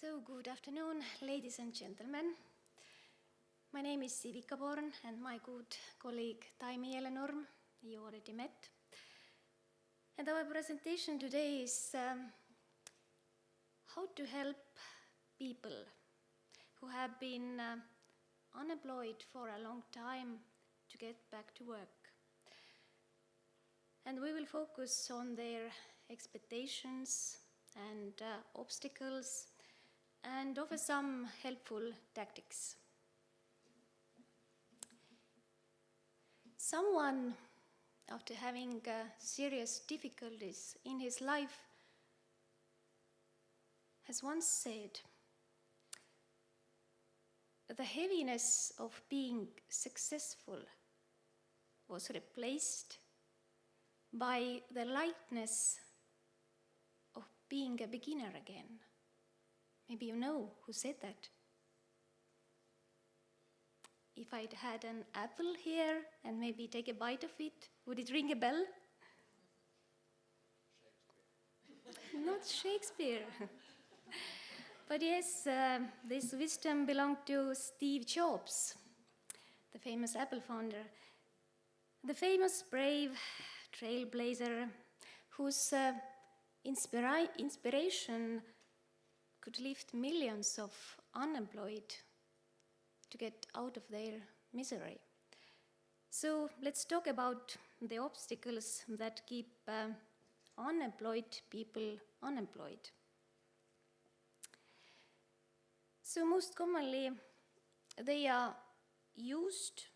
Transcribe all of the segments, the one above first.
So, good afternoon, ladies and gentlemen. My name is Ivika and my good colleague Taimi Elenurm, you already met. And our presentation today is how to help people who have been unemployed for a long time to get back to work. And we will focus on their expectations and obstacles and offer some helpful tactics. Someone, after having serious difficulties in his life, has once said, "The heaviness of being successful was replaced by the lightness of being a beginner again." Maybe you know who said that. If I'd had an apple here and maybe take a bite of it, would it ring a bell? Shakespeare. Not Shakespeare. But yes, this wisdom belonged to Steve Jobs, the famous Apple founder, the famous brave trailblazer whose inspiration could lift millions of unemployed to get out of their misery. So let's talk about the obstacles that keep unemployed people unemployed. So most commonly, they are used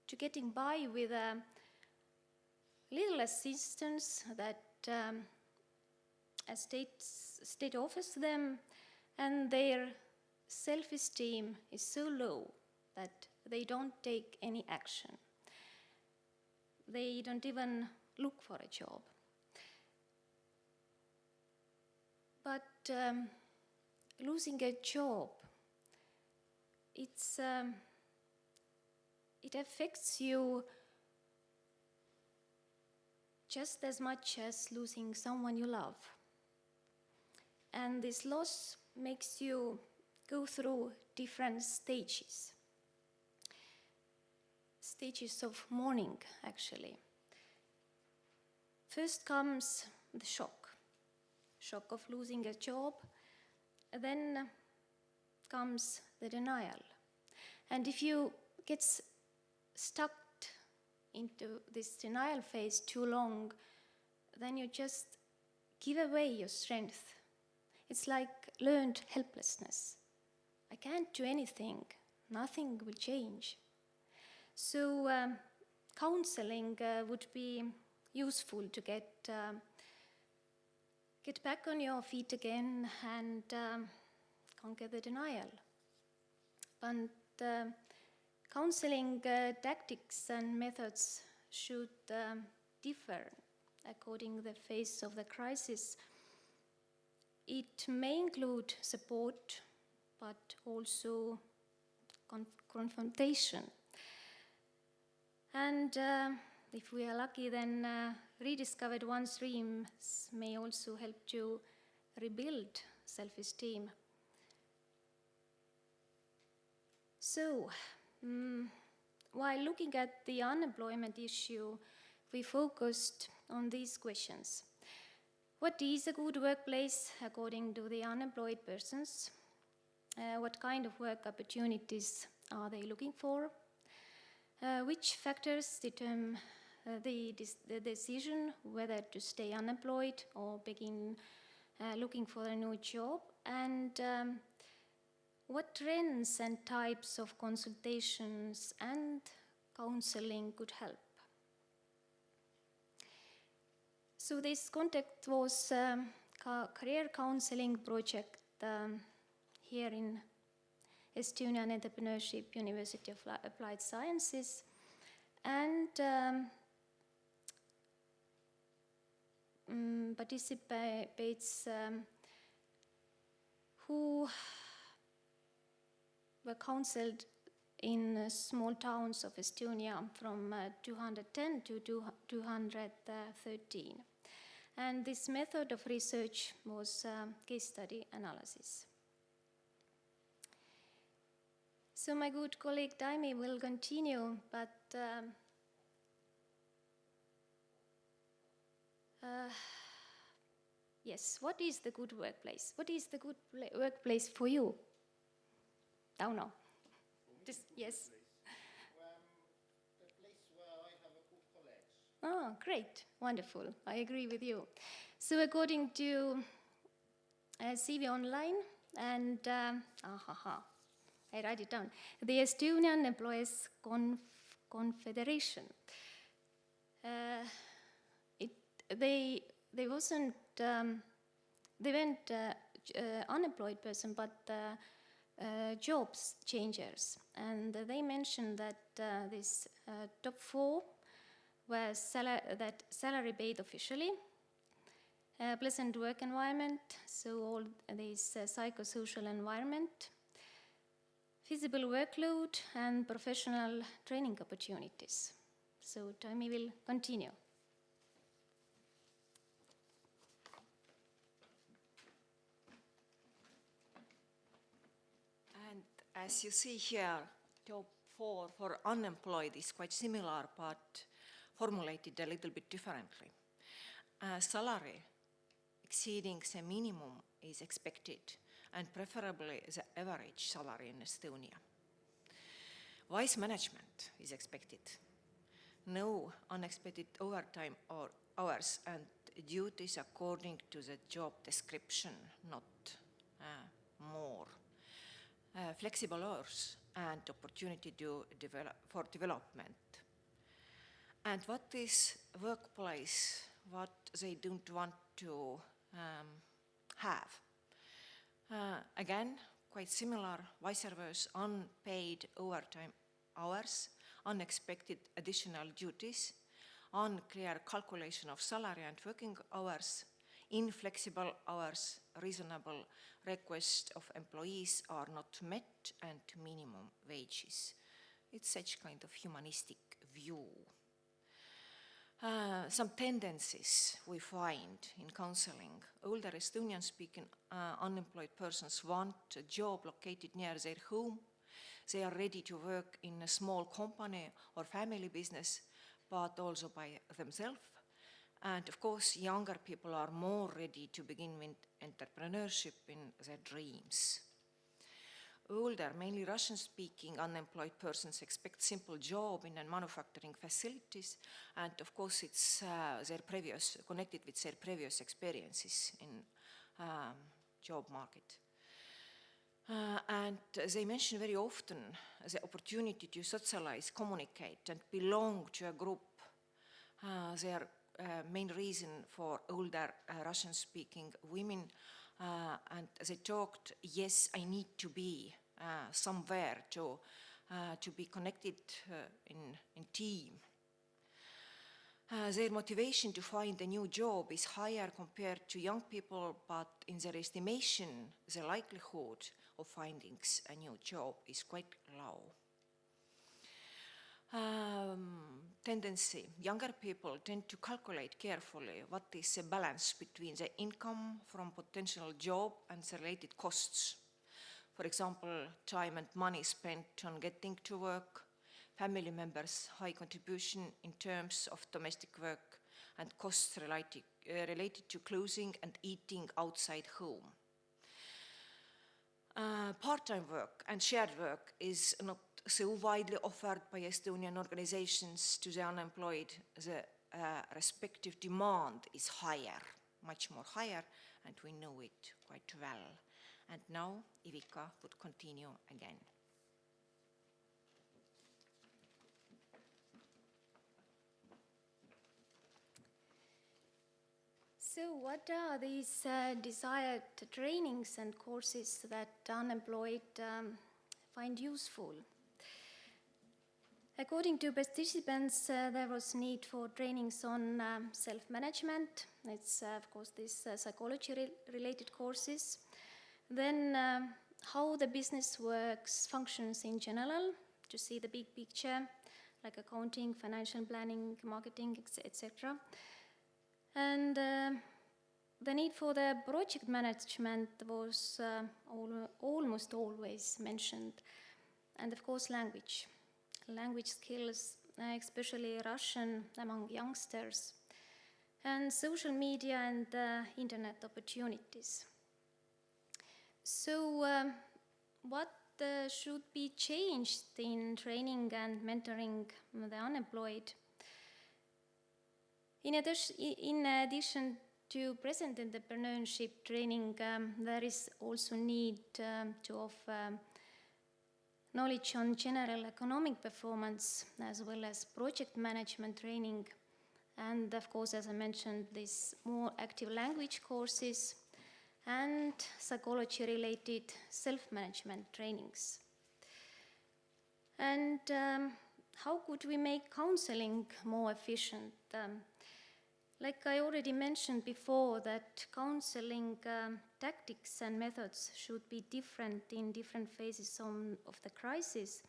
to getting by with a little assistance that a state offers them, and their self-esteem is so low that they don't take any action. They don't even look for a job. But losing a job, it affects you just as much as losing someone you love. And this loss makes you go through different stages of mourning, actually. First comes the shock of losing a job. Then comes the denial. And if you get stuck into this denial phase too long, then you just give away your strength. It's like learned helplessness. I can't do anything. Nothing will change. So counseling would be useful to get back on your feet again and conquer the denial. And counseling tactics and methods should differ according to the phase of the crisis. It may include support, but also confrontation. And if we are lucky, then rediscovered one's dreams may also help to rebuild self-esteem. So, while looking at the unemployment issue, we focused on these questions. What is a good workplace according to the unemployed persons? What kind of work opportunities are they looking for? Which factors determine the decision whether to stay unemployed or begin looking for a new job? And what trends and types of consultations and counseling could help? So this contact was a career counseling project here in Estonian Entrepreneurship University of Applied Sciences, and participates who were counseled in small towns of Estonia from 210 to 213. And this method of research was case study analysis. So my good colleague Taimi will continue, but yes, what is the good workplace? What is the good workplace for you? Tauno. Just, yes. A place where I have a good colleagues. Oh, great. Wonderful. I agree with you. So according to CV Online and, I write it down, the Estonian Employees Confederation, they wasn't, they weren't unemployed person, but jobs changers. And they mentioned that this top 4 were salary paid officially, pleasant work environment, so all this psychosocial environment, feasible workload, and professional training opportunities. So Taimi will continue. And as you see here, top 4 for unemployed is quite similar, but formulated a little bit differently. Salary exceeding the minimum is expected, and preferably the average salary in Estonia. Wise management is expected. No unexpected overtime or hours and duties according to the job description, not more. Flexible hours and opportunity for development. And what is workplace, what they don't want to have? Again, quite similar, vice versa, unpaid overtime hours, unexpected additional duties, unclear calculation of salary and working hours, inflexible hours, reasonable requests of employees are not met, and minimum wages. It's such kind of humanistic view. Some tendencies we find in counseling. Older Estonian-speaking unemployed persons want a job located near their home. They are ready to work in a small company or family business, but also by themselves. And of course, younger people are more ready to begin with entrepreneurship in their dreams. Older, mainly Russian-speaking unemployed persons expect simple job in manufacturing facilities, and of course it's connected with their previous experiences in job market. And they mention very often the opportunity to socialize, communicate, and belong to a group. Their main reason for older Russian-speaking women, and they talked, yes, I need to be somewhere to be connected in team. Their motivation to find a new job is higher compared to young people, but in their estimation, the likelihood of finding a new job is quite low. Tendency, younger people tend to calculate carefully what is the balance between the income from potential job and the related costs. For example, time and money spent on getting to work, family members' high contribution in terms of domestic work, and costs related to clothing and eating outside home. Part-time work and shared work is not so widely offered by Estonian organizations to the unemployed. The respective demand is higher, much more higher, and we know it quite well. And now Ivika would continue again. So what are these desired trainings and courses that unemployed find useful? According to participants, there was need for trainings on self-management. It's, of course, these psychology-related courses. Then how the business works, functions in general, to see the big picture, like accounting, financial planning, marketing, etc. And the need for the project management was almost always mentioned. and of course language skills, especially Russian among youngsters, and social media and internet opportunities. So what should be changed in training and mentoring the unemployed? In addition to present entrepreneurship training, there is also need to offer knowledge on general economic performance as well as project management training, and of course, as I mentioned, these more active language courses and psychology-related self-management trainings. And how could we make counseling more efficient? Like I already mentioned before, that counseling tactics and methods should be different in different phases of the crisis.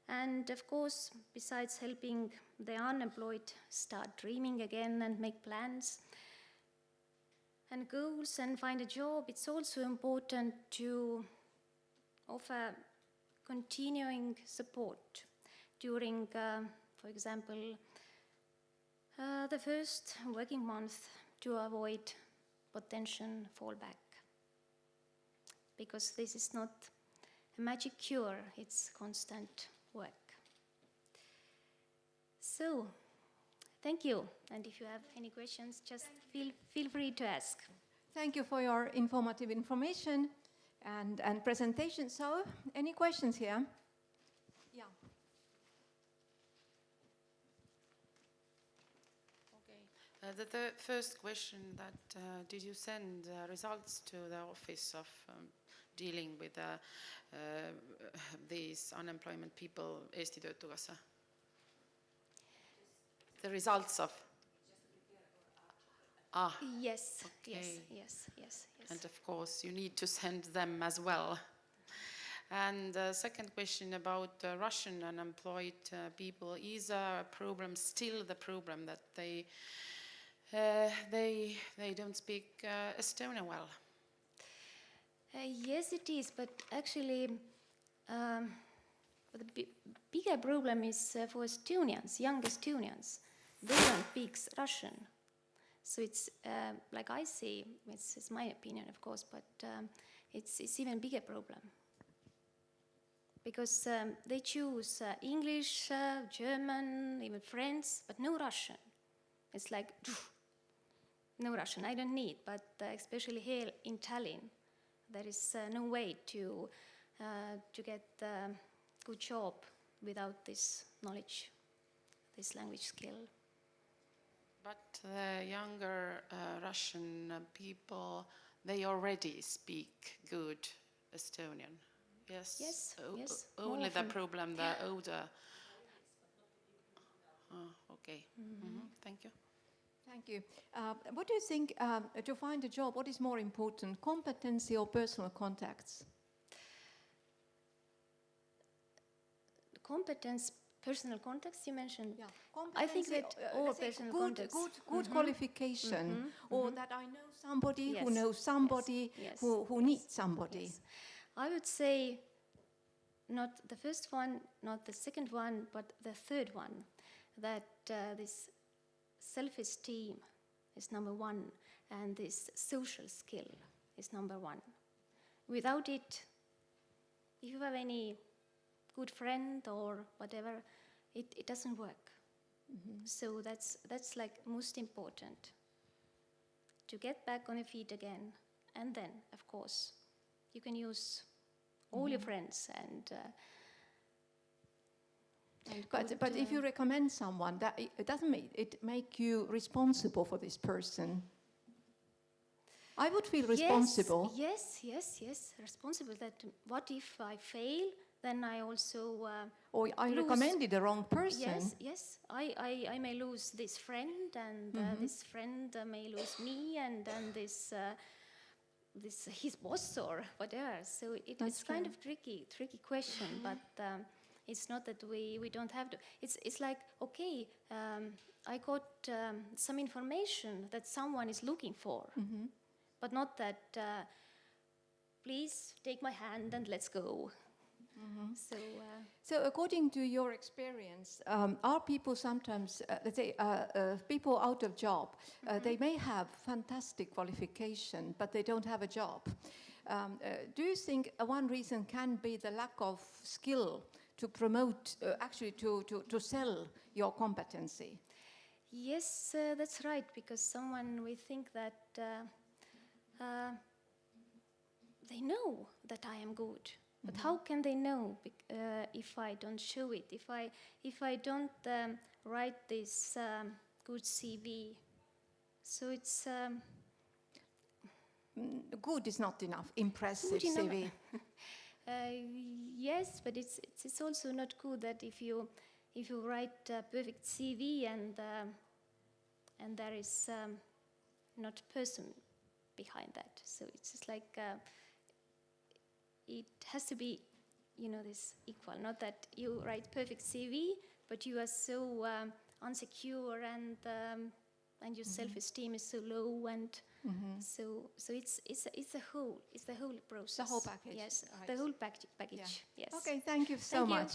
And of course, besides helping the unemployed start dreaming again and make plans and goals and find a job, it's also important to offer continuing support during, for example, the first working month to avoid potential fallback. Because this is not a magic cure, it's constant work. So, thank you. And if you have any questions, just feel free to ask. Thank you for your informative information and presentation. So, any questions here? Yeah. Okay. The first question that did you send results to the office of dealing with these unemployment people, Eesti Töötukassa? The results of? Yes, okay. yes. And of course, you need to send them as well. And the second question about Russian unemployed people, is a problem still the problem that they don't speak Estonian well? Yes, it is, but actually the bigger problem is for Estonians, young Estonians. They don't speak Russian. So it's, like I see, it's my opinion, of course, but it's even bigger problem. Because they choose English, German, even French, but no Russian. It's like, no Russian, I don't need, but especially here in Tallinn, there is no way to get a good job without this knowledge, this language skill. But the younger Russian people, they already speak good Estonian. Yes. Yes. Yes. Only the problem, the older. Okay. Thank you. Thank you. What do you think, to find a job, what is more important, competency or personal contacts? Competence, personal contacts you mentioned. Yeah. I think that all personal contacts. Good qualification, or that I know somebody who knows somebody Yes. who needs somebody. Yes. I would say not the first one, not the second one, but the third one, that this self-esteem is number one, and this social skill is number one. Without it, if you have any good friend or whatever, it doesn't work. So that's like most important, to get back on your feet again. And then, of course, you can use all your friends and but if you recommend someone, that it doesn't make you responsible for this person. I would feel responsible. Yes, responsible. That what if I fail? Then I also or I recommended the wrong person. Yes. I may lose this friend, and this friend may lose me, and then this his boss or whatever. So it's kind of tricky question, but it's not that we don't have to. It's like, okay, I got some information that someone is looking for, but not that please take my hand and let's go. So So according to your experience, are people sometimes, let's say, people out of job, they may have fantastic qualification, but they don't have a job. Do you think one reason can be the lack of skill to promote, actually to sell your competency? yes, that's right, because someone will think that they know that I am good. But how can they know if I don't show it, if I don't write this good CV? So it's Good is not enough. Impressive good enough. CV. Yes, but it's also not good that if you write a perfect CV and there is not person behind that. So it's just like it has to be, this equal. Not that you write perfect CV, but you are so unsecure and your self-esteem is so low, and so it's the whole process. The whole package. Yes, Right. the whole package. Yeah. Yes. Okay, thank you so Thank you. much.